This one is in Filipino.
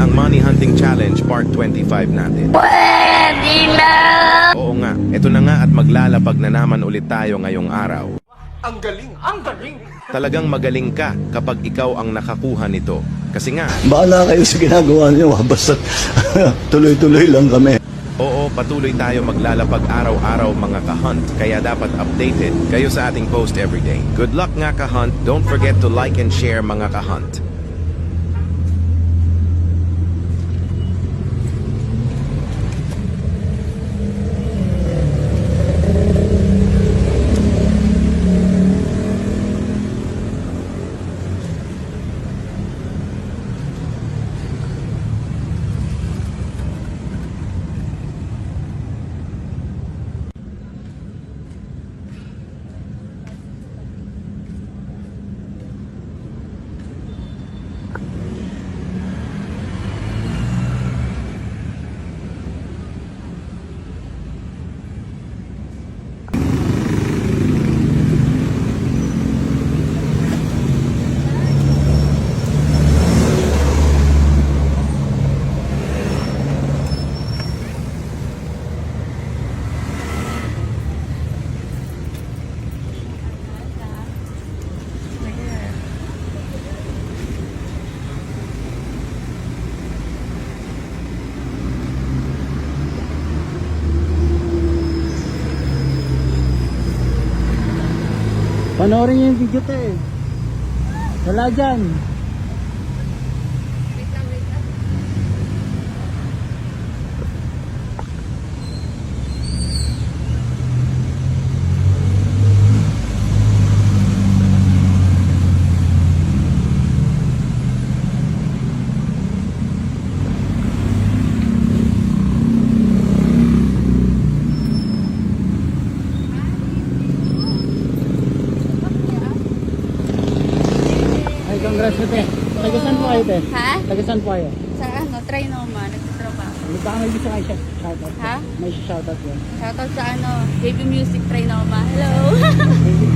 ang Money Hunting Challenge Part 25 natin. Pwede na! Oo nga, eto na nga at maglalapag na naman ulit tayo ngayong araw. Ang galing! Ang galing! Talagang magaling ka kapag ikaw ang nakakuha nito. Kasi nga, Bahala kayo sa ginagawa niyo, basta tuloy-tuloy lang kami. oo, patuloy tayo maglalapag araw-araw mga ka-hunt, kaya dapat updated kayo sa ating post everyday. Good luck nga ka-hunt, don't forget to like and share mga ka-hunt. Panoorin niyo yung video to eh. Wala dyan. Ay, congrats mo te. Taga saan po kayo te? Ha? Taga saan po kayo? Sa ano, Trinoma, nagtatrabaho. Baka may gusto kayo shoutout. Ha? May shoutout yan. Shoutout sa ano, Baby Music Trinoma. Hello! Thank you